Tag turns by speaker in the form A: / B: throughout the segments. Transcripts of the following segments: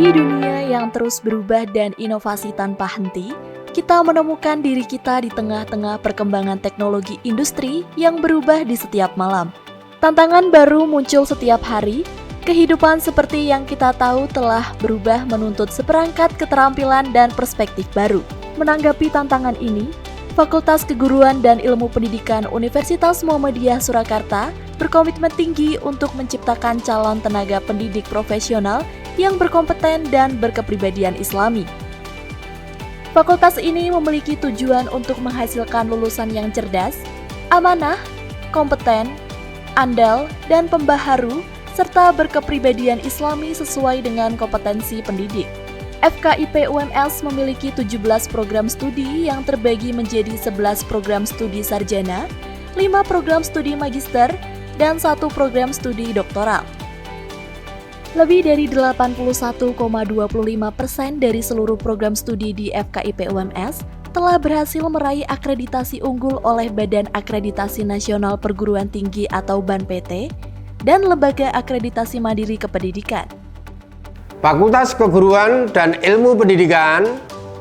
A: Di dunia yang terus berubah dan inovasi tanpa henti, kita menemukan diri kita di tengah-tengah perkembangan teknologi industri yang berubah di setiap malam. Tantangan baru muncul setiap hari. Kehidupan seperti yang kita tahu telah berubah menuntut seperangkat keterampilan dan perspektif baru. Menanggapi tantangan ini, Fakultas Keguruan dan Ilmu Pendidikan Universitas Muhammadiyah Surakarta berkomitmen tinggi untuk menciptakan calon tenaga pendidik profesional yang berkompeten dan berkepribadian Islami. Fakultas ini memiliki tujuan untuk menghasilkan lulusan yang cerdas, amanah, kompeten, andal, dan pembaharu, serta berkepribadian Islami sesuai dengan kompetensi pendidik. FKIP UMS memiliki 17 program studi yang terbagi menjadi 11 program studi sarjana, 5 program studi magister, dan 1 program studi doktoral. Lebih dari 81,25% dari seluruh program studi di FKIP UMS telah berhasil meraih akreditasi unggul oleh Badan Akreditasi Nasional Perguruan Tinggi atau BANPT dan Lembaga Akreditasi Mandiri Kependidikan.
B: Fakultas Keguruan dan Ilmu Pendidikan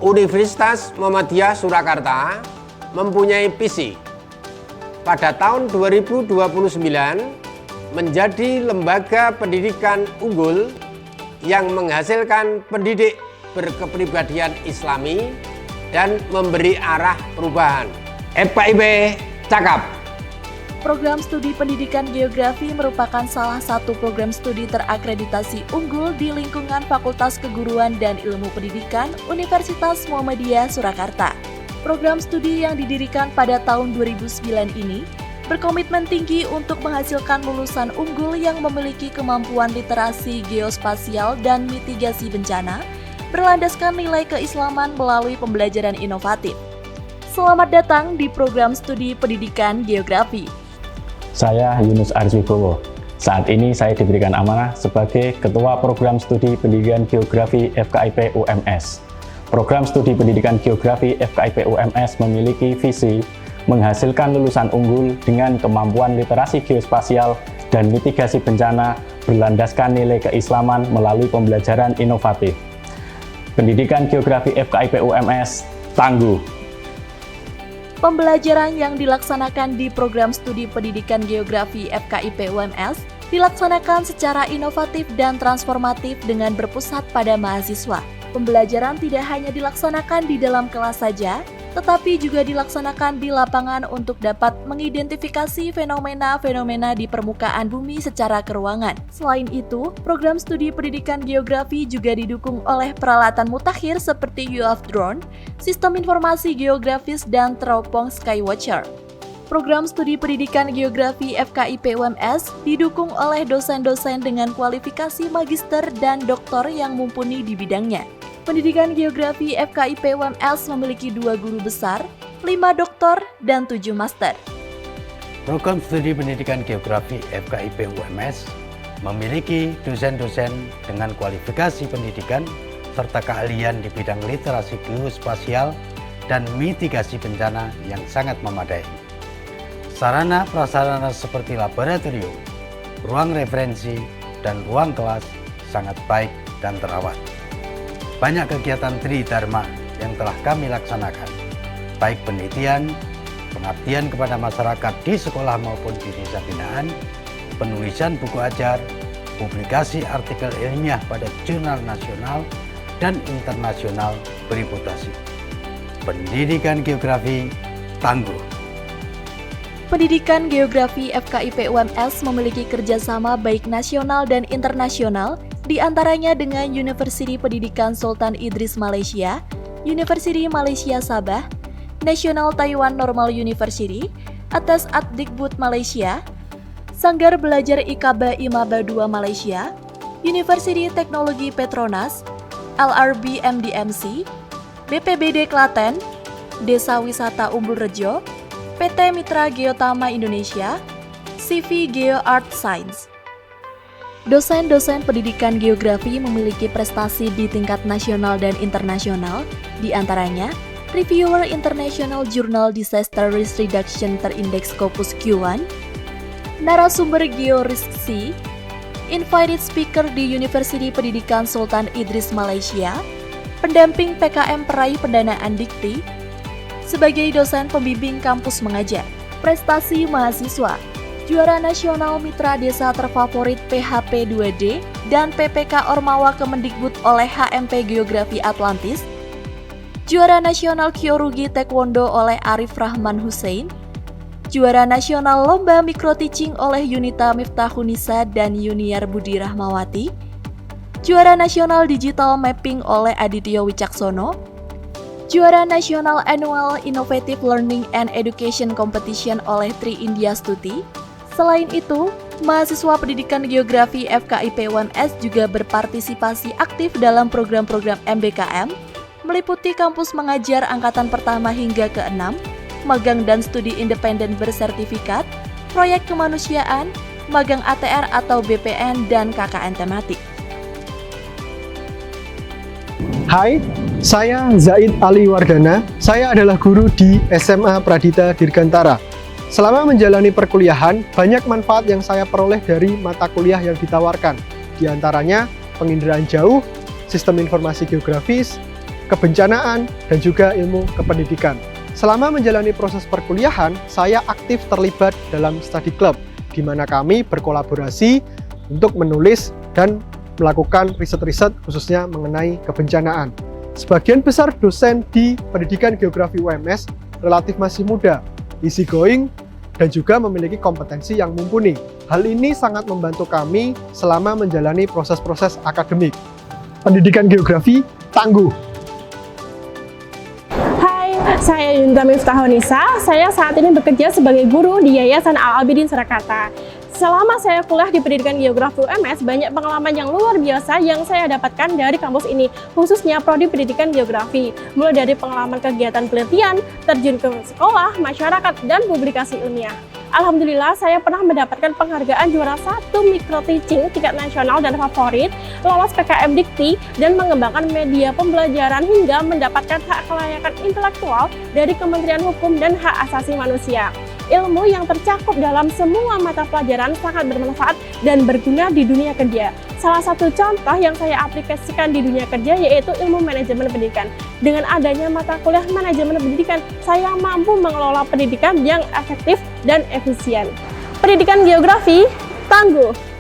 B: Universitas Muhammadiyah Surakarta mempunyai visi pada tahun 2029 menjadi lembaga pendidikan unggul yang menghasilkan pendidik berkepribadian Islami dan memberi arah perubahan. FKIP cakap.
A: Program studi pendidikan geografi merupakan salah satu program studi terakreditasi unggul di lingkungan Fakultas Keguruan dan Ilmu Pendidikan Universitas Muhammadiyah Surakarta. Program studi yang didirikan pada tahun 2009 ini berkomitmen tinggi untuk menghasilkan lulusan unggul yang memiliki kemampuan literasi geospasial dan mitigasi bencana, berlandaskan nilai keislaman melalui pembelajaran inovatif. Selamat datang di program studi pendidikan geografi.
C: Saya Yunus Arswibowo. Saat ini saya diberikan amanah sebagai Ketua Program Studi Pendidikan Geografi FKIP UMS. Program Studi Pendidikan Geografi FKIP UMS memiliki visi menghasilkan lulusan unggul dengan kemampuan literasi geospasial dan mitigasi bencana berlandaskan nilai keislaman melalui pembelajaran inovatif. Pendidikan Geografi FKIP UMS tangguh.
A: Pembelajaran yang dilaksanakan di program studi pendidikan geografi FKIP UMS dilaksanakan secara inovatif dan transformatif dengan berpusat pada mahasiswa. Pembelajaran tidak hanya dilaksanakan di dalam kelas saja, tetapi juga dilaksanakan di lapangan untuk dapat mengidentifikasi fenomena-fenomena di permukaan bumi secara keruangan. Selain itu, program studi pendidikan geografi juga didukung oleh peralatan mutakhir seperti UAV drone, sistem informasi geografis, dan teropong Skywatcher. Program studi pendidikan geografi FKIP UMS didukung oleh dosen-dosen dengan kualifikasi magister dan doktor yang mumpuni di bidangnya. Pendidikan geografi FKIP UMS memiliki 2 guru besar, 5 doktor, dan 7 master.
D: Program studi pendidikan geografi FKIP UMS memiliki dosen-dosen dengan kualifikasi pendidikan serta keahlian di bidang literasi geospasial dan mitigasi bencana yang sangat memadai. Sarana prasarana seperti laboratorium, ruang referensi, dan ruang kelas sangat baik dan terawat. Banyak kegiatan Tridharma yang telah kami laksanakan, baik penelitian, pengabdian kepada masyarakat di sekolah maupun di desa binaan, penulisan buku ajar, publikasi artikel ilmiah pada jurnal nasional dan internasional bereputasi. Pendidikan geografi tangguh.
A: Pendidikan geografi FKIP UMS memiliki kerjasama baik nasional dan internasional, di antaranya dengan Universiti Pendidikan Sultan Idris Malaysia, Universiti Malaysia Sabah, National Taiwan Normal University, atas Adikbud Malaysia, Sanggar Belajar IKABA IMABA II Malaysia, Universiti Teknologi Petronas, LRB MDMC, BPBD Klaten, Desa Wisata Umbul Rejo, PT Mitra Geotama Indonesia, CV Geo Art Science. Dosen-dosen pendidikan geografi memiliki prestasi di tingkat nasional dan internasional, di antaranya Reviewer International Journal Disaster Risk Reduction Terindex Scopus Q1, narasumber GeoRisk C, Invited Speaker di Universiti Pendidikan Sultan Idris Malaysia, pendamping PKM peraih pendanaan Dikti, sebagai dosen pembimbing kampus mengajar, prestasi mahasiswa, juara nasional Mitra Desa Terfavorit PHP 2D dan PPK Ormawa Kemendikbud oleh HMP Geografi Atlantis, juara nasional Kyorugi Taekwondo oleh Arif Rahman Hussein, juara nasional Lomba Micro Teaching oleh Yunita Miftahunisa dan Yuniar Budi Rahmawati, juara nasional Digital Mapping oleh Adityo Wicaksono, juara nasional Annual Innovative Learning and Education Competition oleh Tri India Stuti. Selain itu, mahasiswa pendidikan geografi FKIP UMS juga berpartisipasi aktif dalam program-program MBKM, meliputi kampus mengajar angkatan pertama hingga ke-6, magang dan studi independen bersertifikat, proyek kemanusiaan, magang ATR atau BPN, dan KKN tematik.
E: Hai, saya Zaid Ali Wardana. Saya adalah guru di SMA Pradita Dirgantara. Selama menjalani perkuliahan, banyak manfaat yang saya peroleh dari mata kuliah yang ditawarkan. Di antaranya, penginderaan jauh, sistem informasi geografis, kebencanaan, dan juga ilmu kependidikan. Selama menjalani proses perkuliahan, saya aktif terlibat dalam study club, di mana kami berkolaborasi untuk menulis dan melakukan riset-riset khususnya mengenai kebencanaan. Sebagian besar dosen di Pendidikan Geografi UMS relatif masih muda, easy going, dan juga memiliki kompetensi yang mumpuni. Hal ini sangat membantu kami selama menjalani proses-proses akademik. Pendidikan geografi tangguh.
F: Saya Yunita Miftahunisa. Saya saat ini bekerja sebagai guru di Yayasan Al-Abidin Surakarta. Selama saya kuliah di Pendidikan Geografi UMS, banyak pengalaman yang luar biasa yang saya dapatkan dari kampus ini, khususnya Prodi Pendidikan Geografi. Mulai dari pengalaman kegiatan penelitian, terjun ke sekolah, masyarakat, dan publikasi ilmiah. Alhamdulillah, saya pernah mendapatkan penghargaan juara 1 Micro Teaching tingkat nasional dan favorit, lolos PKM Dikti, dan mengembangkan media pembelajaran hingga mendapatkan hak kelayakan intelektual dari Kementerian Hukum dan Hak Asasi Manusia. Ilmu yang tercakup dalam semua mata pelajaran sangat bermanfaat dan berguna di dunia kerja. Salah satu contoh yang saya aplikasikan di dunia kerja yaitu ilmu manajemen pendidikan. Dengan adanya mata kuliah manajemen pendidikan, saya mampu mengelola pendidikan yang efektif dan efisien. Pendidikan geografi tangguh.